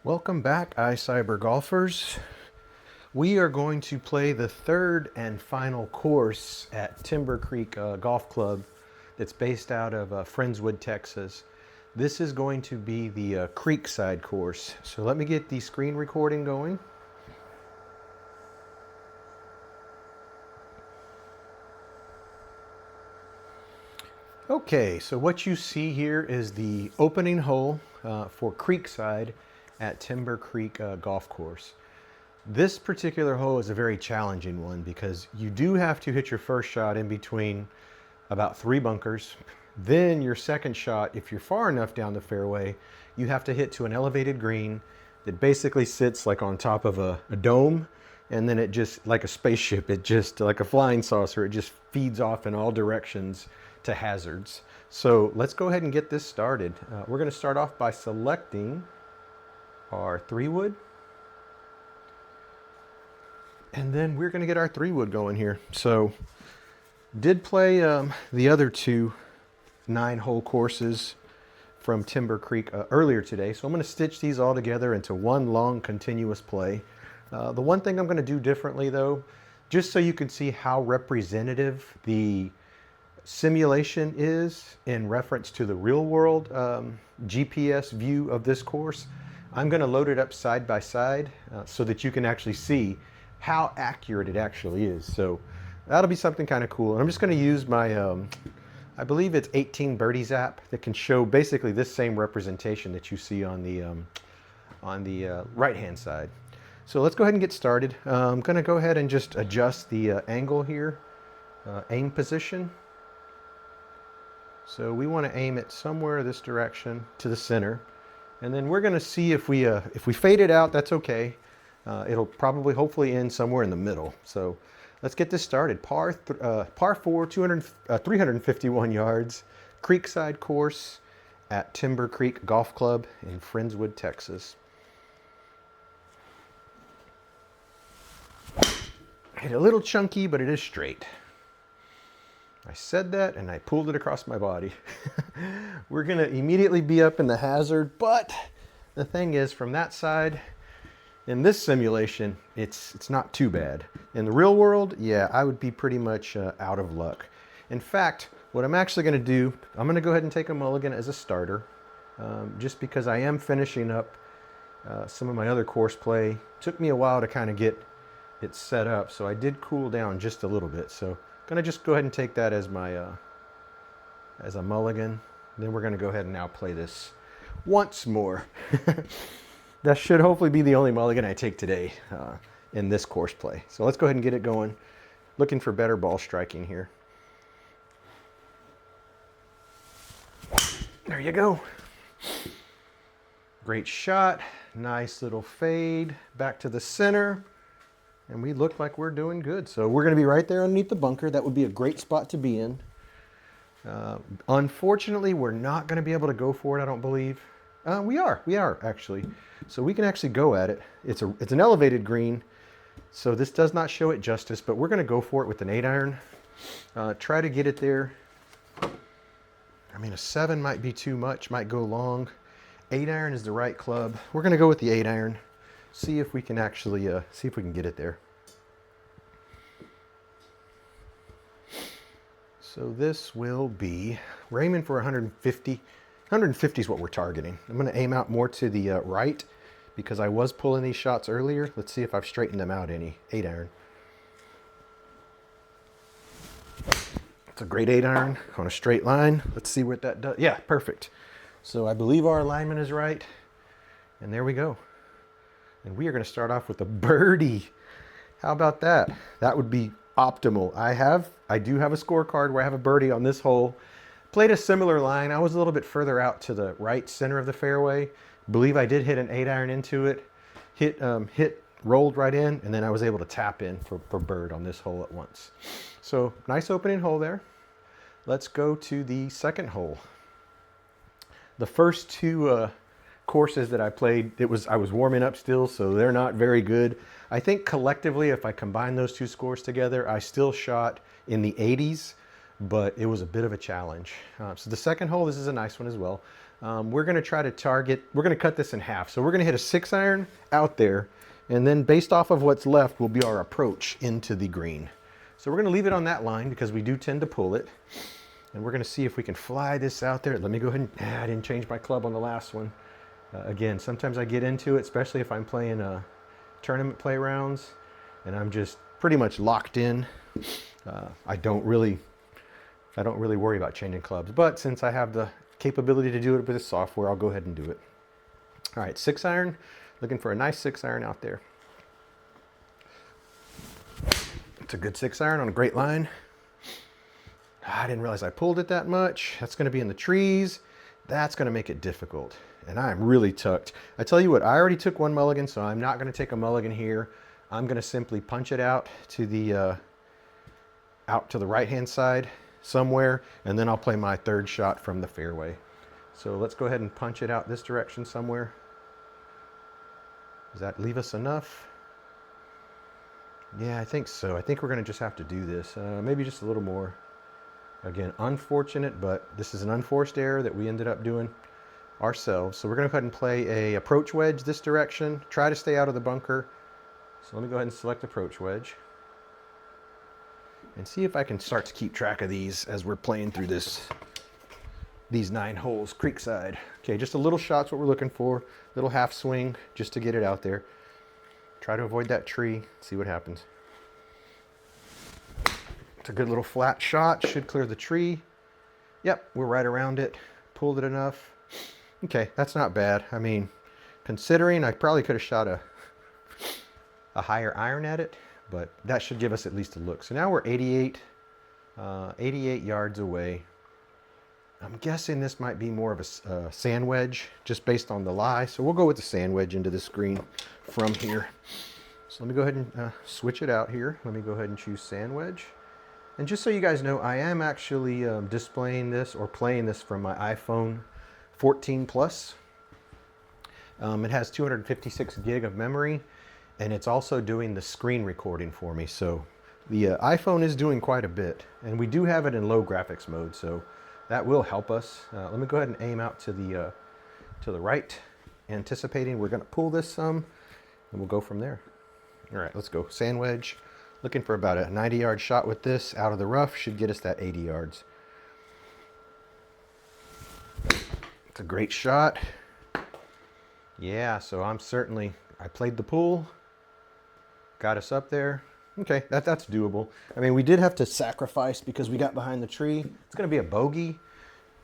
Welcome back, iCyber golfers. We are going to play the third and final course at Timber Creek Golf Club that's based out of Friendswood, Texas. This is going to be the Creekside Course. So let me get the screen recording going. Okay, so what you see here is the opening hole for Creekside at Timber Creek Golf Course. This particular hole is a very challenging one because you do have to hit your first shot in between about 3 bunkers. Then your second shot, if you're far enough down the fairway, you have to hit to an elevated green that basically sits like on top of a dome, and then it just, like a spaceship, it just, like a flying saucer, it just feeds off in all directions to hazards. So let's go ahead and get this started. We're going to start off by selecting our 3-wood. And then we're going to get our 3-wood going here. So did play the other 2 9-hole courses from Timber Creek earlier today. So I'm going to stitch these all together into one long continuous play. The one thing I'm going to do differently though, just so you can see how representative the simulation is in reference to the real world GPS view of this course, I'm going to load it up side by side so that you can actually see how accurate it actually is. So that'll be something kind of cool. And I'm just going to use my, I believe it's 18 Birdies app that can show basically this same representation that you see on the right-hand side. So let's go ahead and get started. I'm going to go ahead and just adjust the angle here, aim position. So we want to aim it somewhere this direction to the center. And then we're going to see if we fade it out, that's okay. It'll probably, hopefully end somewhere in the middle. So let's get this started. Par 4, 351 yards, Creekside Course at Timber Creek Golf Club in Friendswood, Texas. Hit a little chunky, but it is straight. I said that and I pulled it across my body. We're going to immediately be up in the hazard, but the thing is, from that side, in this simulation, it's not too bad. In the real world, yeah, I would be pretty much out of luck. In fact, what I'm actually going to do, I'm going to go ahead and take a mulligan as a starter, just because I am finishing up some of my other course play. Took me a while to kind of get it set up, so I did cool down just a little bit. So I'm going to just go ahead and take that as my as a mulligan. Then we're going to go ahead and now play this once more. That should hopefully be the only mulligan I take today in this course play. So let's go ahead and get it going. Looking for better ball striking here. There you go. Great shot. Nice little fade back to the center. And we look like we're doing good. So we're going to be right there underneath the bunker. That would be a great spot to be in. Unfortunately, we're not going to be able to go for it, I don't believe. We are actually. So we can actually go at it. It's an elevated green, so this does not show it justice, but we're going to go for it with an 8-iron. Try to get it there. I mean, a 7 might be too much, might go long. 8-iron is the right club. We're going to go with the 8-iron. See if we can actually, see if we can get it there. So this will be, we're aiming for 150. 150 is what we're targeting. I'm going to aim out more to the right because I was pulling these shots earlier. Let's see if I've straightened them out any. 8-iron. It's a great 8-iron on a straight line. Let's see what that does. Yeah, perfect. So I believe our alignment is right. And there we go. And we are going to start off with a birdie. How about that? That would be optimal. I do have a scorecard where I have a birdie on this hole. Played a similar line. I was a little bit further out to the right center of the fairway. Believe I did hit an 8-iron into it. Rolled right in, and then I was able to tap in for bird on this hole at once. So nice opening hole there. Let's go to the second hole. The first 2 courses that I played, I was warming up still, so they're not very good. I think collectively, if I combine those 2 scores together, I still shot in the 80s. but it was a bit of a challenge. So the second hole, this is a nice one as well. We're going to try to target, we're going to cut this in half. So we're going to hit a 6-iron out there, and then based off of what's left will be our approach into the green. So we're going to leave it on that line because we do tend to pull it. And we're going to see if we can fly this out there. Let me go ahead and, I didn't change my club on the last one. Again, sometimes I get into it, especially if I'm playing tournament play rounds, and I'm just pretty much locked in. I don't really worry about changing clubs, but since I have the capability to do it with this software, I'll go ahead and do it. All right, 6-iron, looking for a nice 6-iron out there. It's a good 6-iron on a great line. I didn't realize I pulled it that much. That's going to be in the trees. That's going to make it difficult. And I'm really tucked. I tell you what, I already took one mulligan, so I'm not going to take a mulligan here. I'm going to simply punch it out to the right-hand side somewhere, and then I'll play my third shot from the fairway. So let's go ahead and punch it out this direction somewhere. Does that leave us enough? Yeah, I think so. I think we're going to just have to do this. Maybe just a little more. Again, unfortunate, but this is an unforced error that we ended up doing ourselves. So we're going to go ahead and play a approach wedge this direction. Try to stay out of the bunker. So let me go ahead and select approach wedge. And see if I can start to keep track of these as we're playing through these 9 holes, Creekside. Okay, just a little shot's what we're looking for. Little half swing just to get it out there. Try to avoid that tree, see what happens. It's a good little flat shot, should clear the tree. Yep, we're right around it. Pulled it enough. Okay, that's not bad. I mean, considering I probably could have shot a higher iron at it, but that should give us at least a look. So now we're 88 yards away. I'm guessing this might be more of a sand wedge, just based on the lie. So we'll go with the sand wedge into this green from here. So let me go ahead and switch it out here. Let me go ahead and choose sand wedge. And just so you guys know, I am actually displaying this or playing this from my iPhone 14 Plus. It has 256 gig of memory, and it's also doing the screen recording for me. So the iPhone is doing quite a bit, and we do have it in low graphics mode, so that will help us. Let me go ahead and aim out to the right, anticipating we're going to pull this some, and we'll go from there. All right, let's go. Sand wedge. Looking for about a 90-yard shot with this out of the rough. Should get us that 80 yards. It's a great shot. Yeah, so I played the pool. Got us up there. Okay, that's doable. I mean, we did have to sacrifice because we got behind the tree. It's going to be a bogey,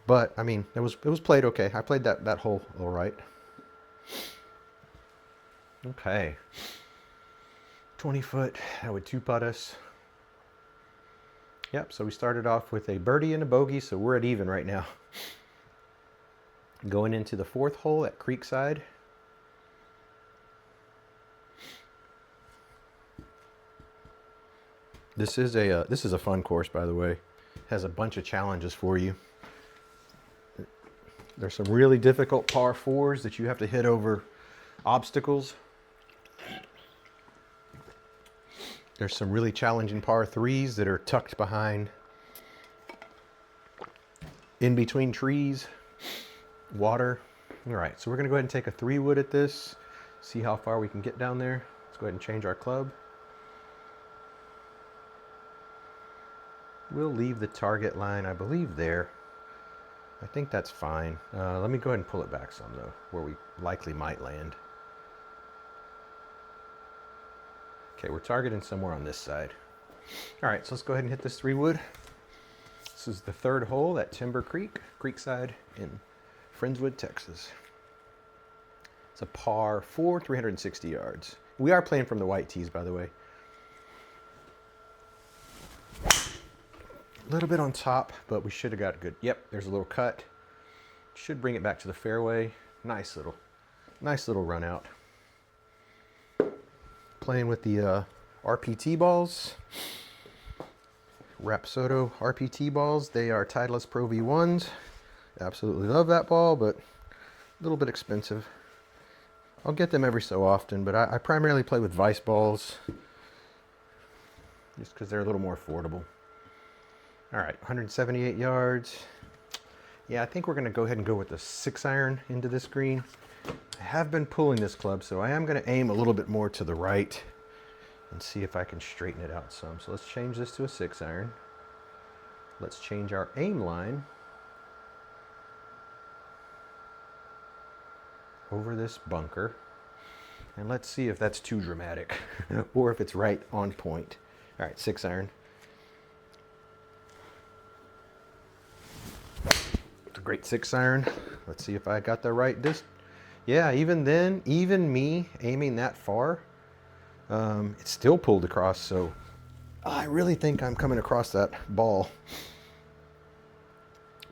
but I mean, it was played okay. I played that hole all right. Okay. 20 foot, that would 2-putt us. Yep, so we started off with a birdie and a bogey, so we're at even right now. Going into the 4th hole at Creekside. This is a fun course, by the way. It has a bunch of challenges for you. There's some really difficult par 4s that you have to hit over obstacles. There's some really challenging par 3s that are tucked behind, in between trees, water. All right, so we're going to go ahead and take a 3-wood at this, see how far we can get down there. Let's go ahead and change our club. We'll leave the target line, I believe, there. I think that's fine. Let me go ahead and pull it back some, though, where we likely might land. Okay, we're targeting somewhere on this side. All right, so let's go ahead and hit this 3-wood. This is the 3rd hole at Timber Creek, Creekside in Friendswood, Texas. It's a par 4, 360 yards. We are playing from the white tees, by the way. A little bit on top, but we should have got good. Yep, there's a little cut. Should bring it back to the fairway. Nice little run out. Playing with the RPT balls. Rapsodo RPT balls. They are Titleist Pro V1s. Absolutely love that ball, but a little bit expensive. I'll get them every so often, but I primarily play with Vice balls just because they're a little more affordable. All right, 178 yards. Yeah, I think we're going to go ahead and go with the 6-iron into this green. I have been pulling this club, so I am going to aim a little bit more to the right and see if I can straighten it out some. So let's change this to a 6-iron. Let's change our aim line over this bunker. And let's see if that's too dramatic or if it's right on point. All right, 6-iron. It's a great 6-iron. Let's see if I got the right distance. Yeah, even then, even me aiming that far, it still pulled across. So I really think I'm coming across that ball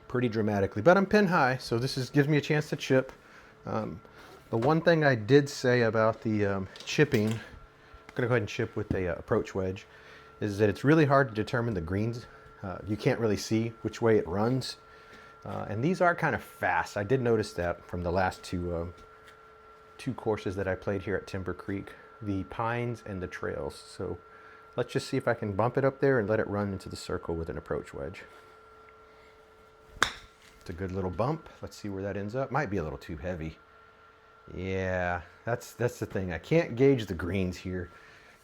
pretty dramatically. But I'm pin high, so this gives me a chance to chip. The one thing I did say about the chipping, I'm going to go ahead and chip with a approach wedge, is that it's really hard to determine the greens. You can't really see which way it runs. And these are kind of fast. I did notice that from the last two courses that I played here at Timber Creek, the pines and the trails. So let's just see if I can bump it up there and let it run into the circle with an approach wedge. It's a good little bump. Let's see where that ends up. Might be a little too heavy. Yeah, that's the thing. I can't gauge the greens here.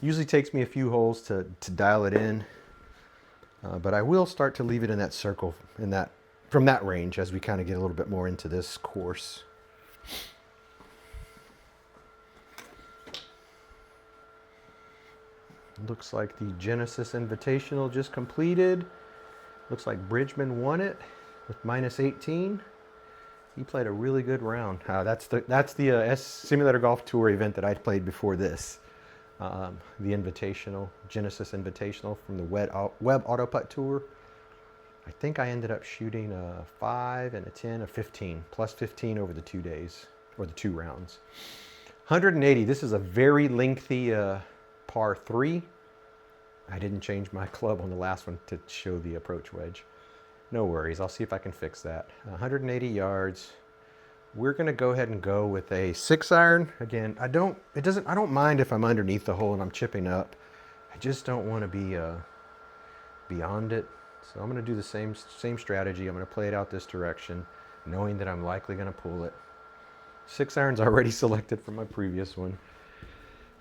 Usually takes me a few holes to dial it in, but I will start to leave it in that circle from that range as we kind of get a little bit more into this course. Looks like the Genesis Invitational just completed. Looks like Bridgman won it with -18. He played a really good round. That's the Simulator Golf Tour event that I played before this. The Invitational, Genesis Invitational from the Web Auto Putt Tour. I think I ended up shooting a 5 and a 10, a 15, plus 15 over the 2 days, or the 2 rounds. 180, this is a very lengthy par 3. I didn't change my club on the last one to show the approach wedge. No worries, I'll see if I can fix that. 180 yards. We're gonna go ahead and go with a 6-iron. Again, I don't mind if I'm underneath the hole and I'm chipping up. I just don't want to be beyond it. So I'm gonna do the same strategy. I'm gonna play it out this direction, knowing that I'm likely gonna pull it. 6-iron's already selected from my previous one.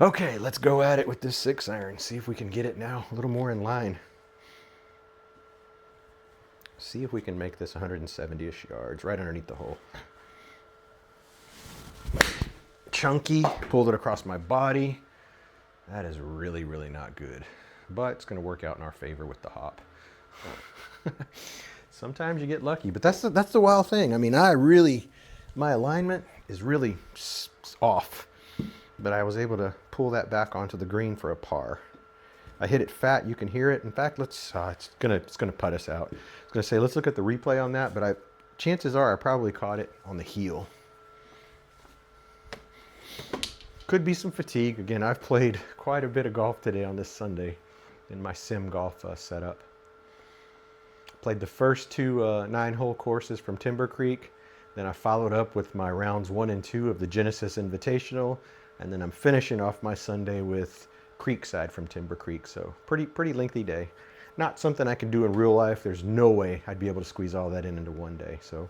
Okay, let's go at it with this 6-iron. See if we can get it now a little more in line. See if we can make this 170-ish yards right underneath the hole. Chunky, pulled it across my body. That is really, really not good. But it's going to work out in our favor with the hop. Sometimes you get lucky, but that's the wild thing. I mean, my alignment is really off. But I was able to pull that back onto the green for a par. I hit it fat. You can hear it. In fact, it's gonna putt us out. I was gonna say let's look at the replay on that, but chances are I probably caught it on the heel. Could be some fatigue. Again, I've played quite a bit of golf today on this Sunday in my sim golf setup. Played the first 2 9-hole courses from Timber Creek. Then I followed up with my rounds 1 and 2 of the Genesis Invitational, and then I'm finishing off my Sunday with Creekside from Timber Creek. So pretty lengthy day. Not something I can do in real life. There's no way I'd be able to squeeze all that into one day. So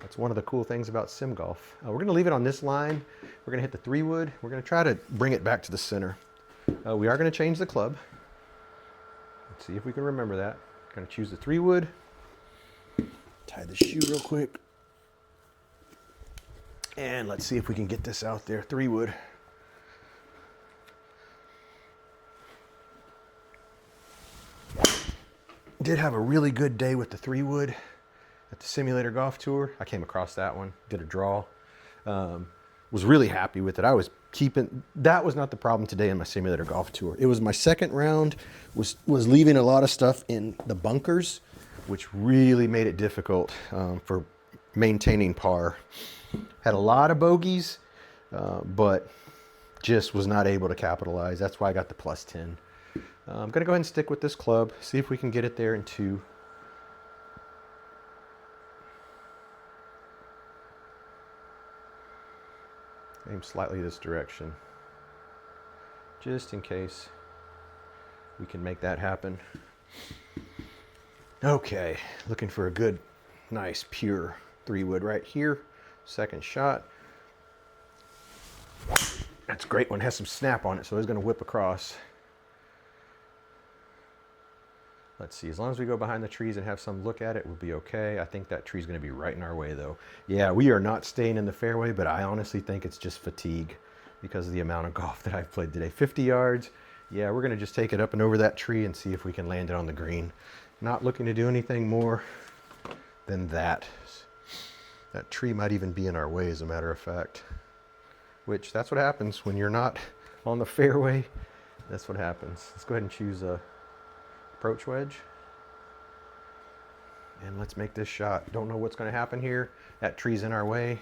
that's one of the cool things about sim golf. We're going to leave it on this line. We're going to hit the 3-wood. We're going to try to bring it back to the center. We are going to change the club. Let's see if we can remember that. Going to choose the 3-wood. Tie the shoe real quick. And let's see if we can get this out there. 3-wood. Did have a really good day with the 3-wood at the Simulator Golf Tour. I came across that one, did a draw. Was really happy with it. I was that was not the problem today in my Simulator Golf Tour. It was my second round, was leaving a lot of stuff in the bunkers, which really made it difficult for maintaining par. Had a lot of bogeys, but just was not able to capitalize. That's why I got the +10. I'm going to go ahead and stick with this club, see if we can get it there in 2. Aim slightly this direction, just in case we can make that happen. Okay, looking for a good, nice, pure 3-wood right here. Second shot. That's a great one. It has some snap on it, so it's going to whip across. Let's see, as long as we go behind the trees and have some look at it, we'll be okay. I think that tree's going to be right in our way, though. Yeah, we are not staying in the fairway, but I honestly think it's just fatigue because of the amount of golf that I've played today. 50 yards. Yeah, we're going to just take it up and over that tree and see if we can land it on the green. Not looking to do anything more than that. That tree might even be in our way, as a matter of fact. Which, that's what happens when you're not on the fairway. That's what happens. Let's go ahead and choose a approach wedge. And let's make this shot. Don't know what's going to happen here. That tree's in our way.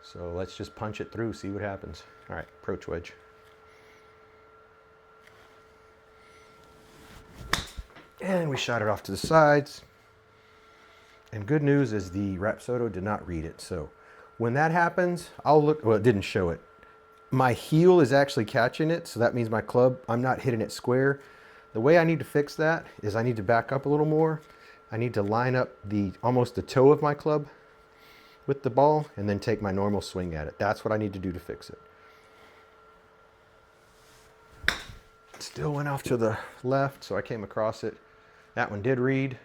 So let's just punch it through, see what happens. All right, approach wedge. And we shot it off to the sides. And good news is the Rapsodo did not read it. So when that happens, I'll look, well, it didn't show it. My heel is actually catching it, so that means my club, I'm not hitting it square. The way I need to fix that is I need to back up a little more. I need to line up almost the toe of my club with the ball and then take my normal swing at it. That's what I need to do to fix it. Still went off to the left, so I came across it. That one did read,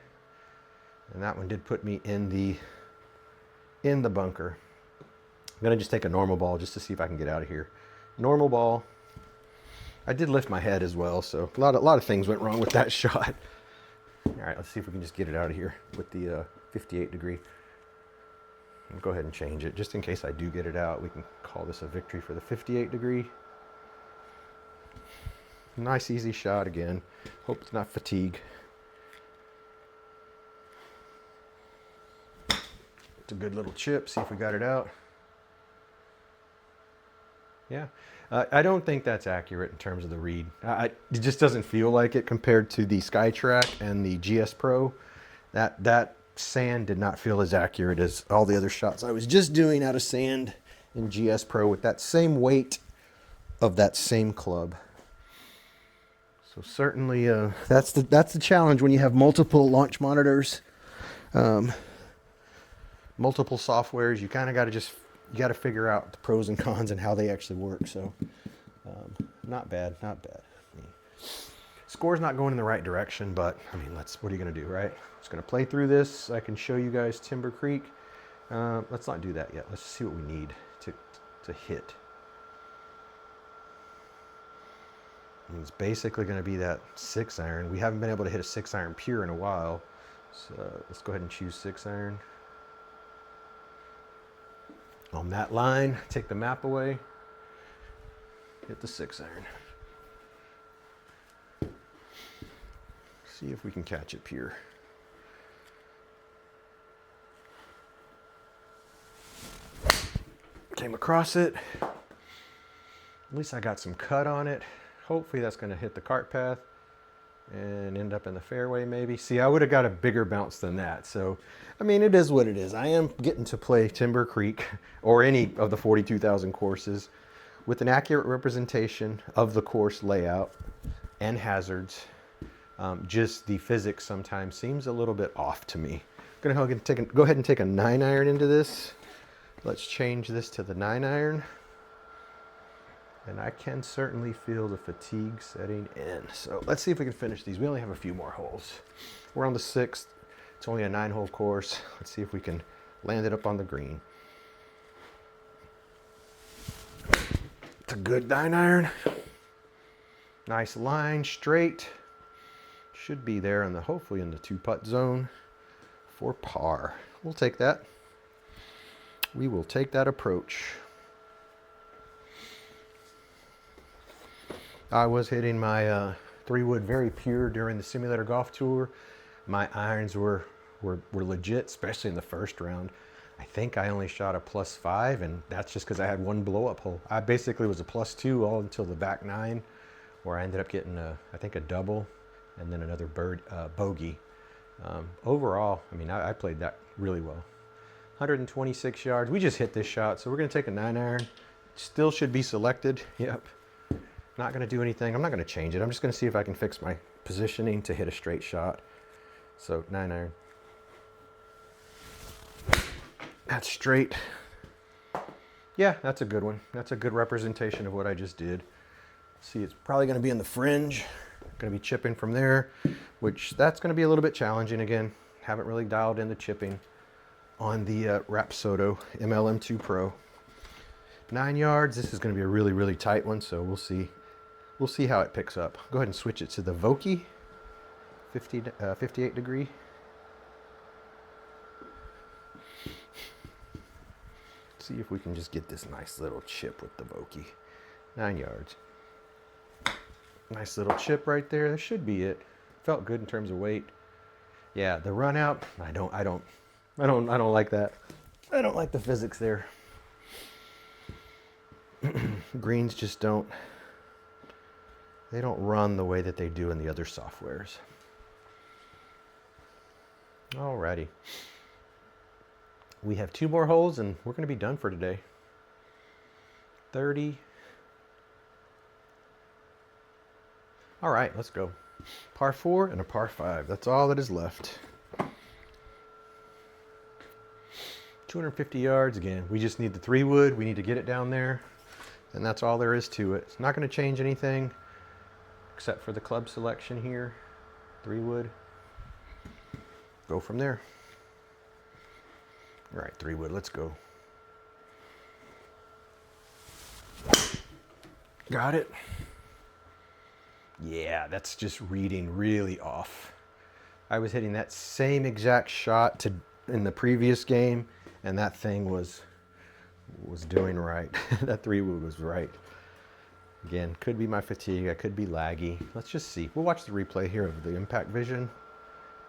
and that one did put me in the bunker. I'm gonna just take a normal ball just to see if I can get out of here. Normal ball. I did lift my head as well, so a lot of things went wrong with that shot. All right, let's see if we can just get it out of here with the 58 degree. I'll go ahead and change it just in case I do get it out. We can call this a victory for the 58 degree. Nice easy shot again. Hope it's not fatigue. It's a good little chip. See if we got it out. Yeah, I don't think that's accurate in terms of the read. It just doesn't feel like it compared to the SkyTrack and the GS Pro. That sand did not feel as accurate as all the other shots I was just doing out of sand in GS Pro with that same weight of that same club. So certainly that's the challenge when you have multiple launch monitors, multiple softwares. You kind of got to you got to figure out the pros and cons and how they actually work. So not bad, not bad. I mean, score's not going in the right direction, but I mean, what are you going to do, right? Just going to play through this. I can show you guys Timber Creek. Let's not do that yet. Let's see what we need to hit. And it's basically going to be that 6-iron. We haven't been able to hit a 6-iron pure in a while. So let's go ahead and choose 6-iron. On that line, take the map away, hit the 6-iron. See if we can catch it pure. Came across it. At least I got some cut on it. Hopefully that's going to hit the cart path and end up in the fairway maybe. See, I would have got a bigger bounce than that. So, I mean, it is what it is. I am getting to play Timber Creek or any of the 42,000 courses with an accurate representation of the course layout and hazards. Just the physics sometimes seems a little bit off to me. I'm going to go ahead and take a 9-iron into this. Let's change this to the 9-iron. And I can certainly feel the fatigue setting in. So let's see if we can finish these. We only have a few more holes. We're on the 6th. It's only a 9-hole course. Let's see if we can land it up on the green. It's a good 9-iron. Nice line, straight. Should be there in hopefully in the 2-putt zone for par. We'll take that. We will take that approach. I was hitting my 3-wood very pure during the simulator golf tour. My irons were legit, especially in the first round. I think I only shot a +5, and that's just because I had one blow-up hole. I basically was a +2 all until the back 9, where I ended up getting I think a double and then another bogey. Overall, I mean, I played that really well. 126 yards. We just hit this shot, so we're going to take a 9-iron. Still should be selected. Yep. Not going to do anything. I'm not going to change it. I'm just going to see if I can fix my positioning to hit a straight shot. So 9-iron. That's straight. Yeah, that's a good one. That's a good representation of what I just did. See, it's probably going to be in the fringe. Going to be chipping from there, which that's going to be a little bit challenging again. Haven't really dialed in the chipping on the Rapsodo MLM2Pro. 9 yards. This is going to be a really, really tight one, so we'll see. We'll see how it picks up. Go ahead and switch it to the Vokey 58 degree. See if we can just get this nice little chip with the Vokey. 9 yards. Nice little chip right there. That should be it. Felt good in terms of weight. Yeah, the run out, I don't like that. I don't like the physics there. Greens just don't run the way that they do in the other softwares. Alrighty. We have 2 more holes and we're going to be done for today. 30. All right, let's go. Par 4 and a par 5. That's all that is left. 250 yards again. We just need the 3-wood. We need to get it down there. And that's all there is to it. It's not going to change anything except for the club selection here. 3-wood. Go from there. All right, 3-wood. Let's go. Got it. Yeah, that's just reading really off. I was hitting that same exact shot in the previous game, and that thing was doing right. That 3-wood was right. Again, could be my fatigue. I could be laggy. Let's just see. We'll watch the replay here of the impact vision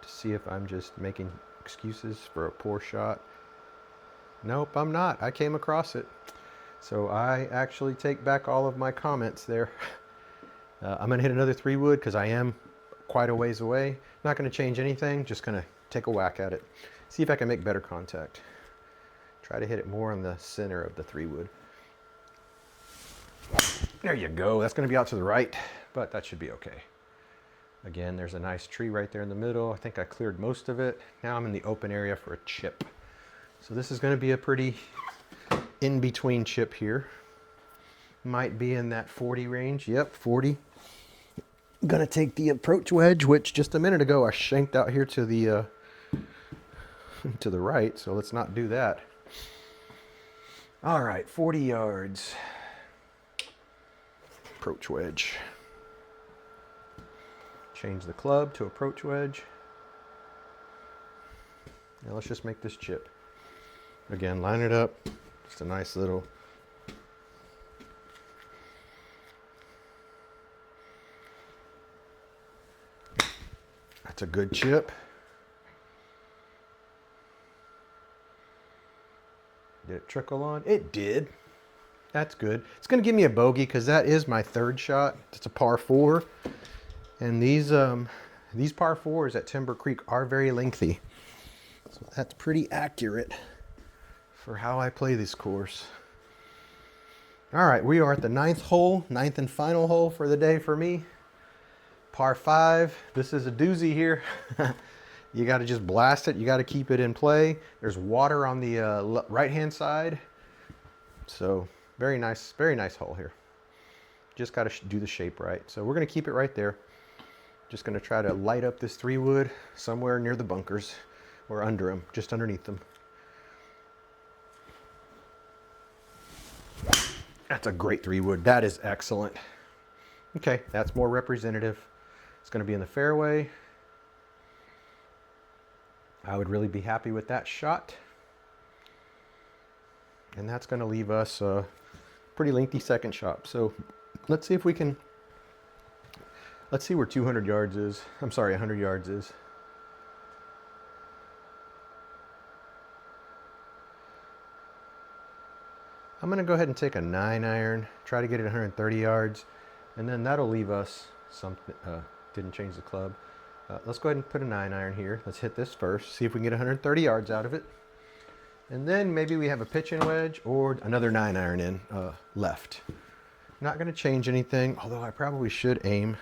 to see if I'm just making excuses for a poor shot. Nope, I'm not. I came across it. So I actually take back all of my comments there. I'm going to hit another 3-wood because I am quite a ways away. Not going to change anything, just going to take a whack at it. See if I can make better contact. Try to hit it more on the center of the 3-wood. There you go. That's going to be out to the right, but that should be okay. Again, there's a nice tree right there in the middle. I think I cleared most of it. Now I'm in the open area for a chip. So this is going to be a pretty in-between chip here. Might be in that 40 range. Yep, 40. Gonna take the approach wedge, which just a minute ago I shanked out here to the right, so let's not do that. All right, 40 yards. Approach wedge. Change the club to approach wedge. Now let's just make this chip. Again, line it up. Just a nice little. That's a good chip. Did it trickle on? It did. That's good. It's going to give me a bogey because that is my 3rd shot. It's a par 4. And these par 4s at Timber Creek are very lengthy. So that's pretty accurate for how I play this course. All right, we are at the 9th hole, 9th and final hole for the day for me. Par 5. This is a doozy here. You got to just blast it. You got to keep it in play. There's water on the right-hand side. So very nice hole here. Just got to do the shape right. So we're going to keep it right there. Just going to try to light up this 3-wood somewhere near the bunkers or under them, just underneath them. That's a great 3-wood. That is excellent. Okay, that's more representative. It's going to be in the fairway. I would really be happy with that shot. And that's going to leave us a pretty lengthy second shot. So let's see if we can, let's see where 200 yards is. I'm sorry, 100 yards is. I'm going to go ahead and take a 9-iron, try to get it 130 yards, and then that'll leave us something. Didn't change the club. Let's go ahead and put a 9-iron here. Let's hit this first, see if we can get 130 yards out of it. And then maybe we have a pitching wedge or another 9-iron in left. Not going to change anything, although I probably should aim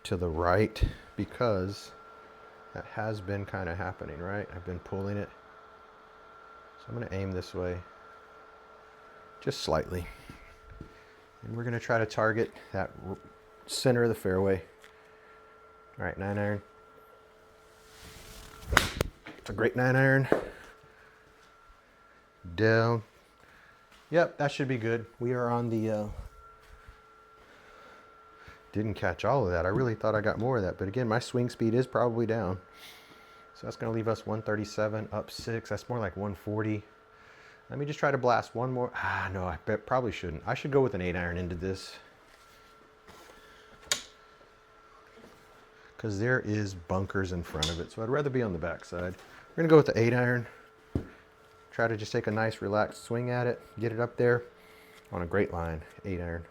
to the right because That has been kind of happening, right? I've been pulling it. So I'm going to aim this way just slightly. And we're going to try to target that center of the fairway. All right, 9-iron. It's a great 9-iron. Down. Yep, that should be good. We are on the... Didn't catch all of that. I really thought I got more of that. But again, my swing speed is probably down. So that's going to leave us 137, up 6. That's more like 140. Let me just try to blast one more. No, I probably shouldn't. I should go with an 8-iron into this. Because there is bunkers in front of it. So I'd rather be on the backside. We're going to go with the 8-iron. Try to just take a nice relaxed swing at it. Get it up there on a great line. 8-iron.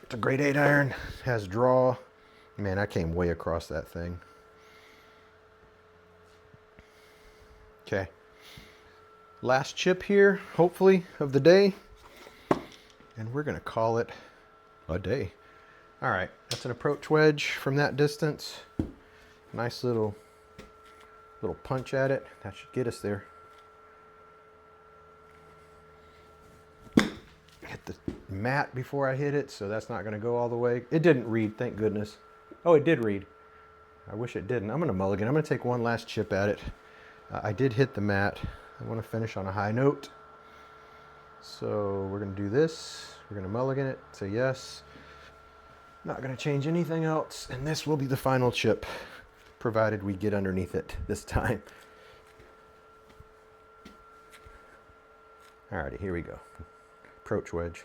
It's a great 8-iron. Has draw. Man, I came way across that thing. Okay. Last chip here, hopefully, of the day. And we're going to call it a day. All right. That's an approach wedge from that distance. Nice little punch at it. That should get us there. Hit the mat before I hit it, so that's not going to go all the way. It didn't read, thank goodness. Oh, it did read. I wish it didn't. I'm going to mulligan. I'm going to take one last chip at it. I did hit the mat. I want to finish on a high note. So we're going to do this. We're going to mulligan it. Say yes. Not going to change anything else. And this will be the final chip, provided we get underneath it this time. Alrighty, here we go. Approach wedge.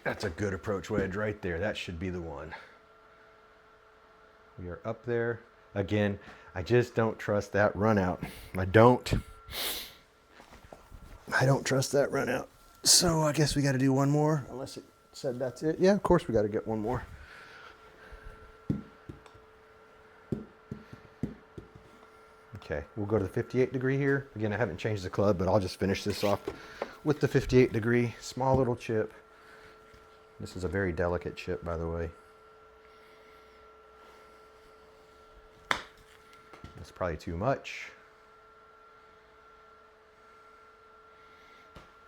That's a good approach wedge right there. That should be the one. We are up there. Again, I just don't trust that run out. I don't trust that run out. So I guess we got to do one more, unless it said that's it. Yeah, of course we got to get one more. Okay, we'll go to the 58 degree here. Again, I haven't changed the club, but I'll just finish this off with the 58 degree. Small little chip. This is a very delicate chip, by the way. That's probably too much.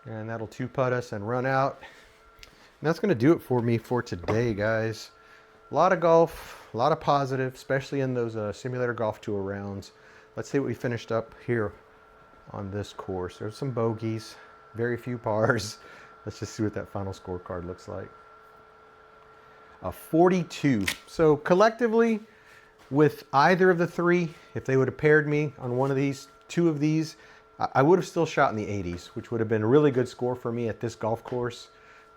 And that'll 2-putt us and run out. And that's going to do it for me for today, guys. A lot of golf, a lot of positive, especially in those simulator golf tour rounds. Let's see what we finished up here on this course. There's some bogeys, very few pars. Let's just see what that final scorecard looks like. A 42. So collectively, with either of the three, if they would have paired me on one of these, two of these, I would have still shot in the 80s, which would have been a really good score for me at this golf course.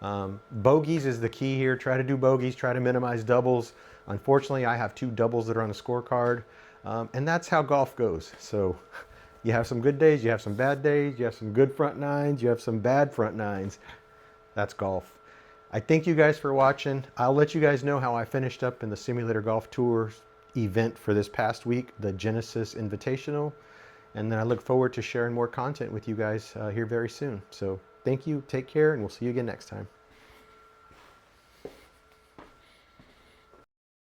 Bogeys is the key here. Try to do bogeys, try to minimize doubles. Unfortunately, I have 2 doubles that are on the scorecard. And that's how golf goes. So you have some good days, you have some bad days, you have some good front nines, you have some bad front nines. That's golf. I thank you guys for watching. I'll let you guys know how I finished up in the Simulator Golf Tour event for this past week, the Genesis Invitational. And then I look forward to sharing more content with you guys here very soon. So thank you, take care, and we'll see you again next time.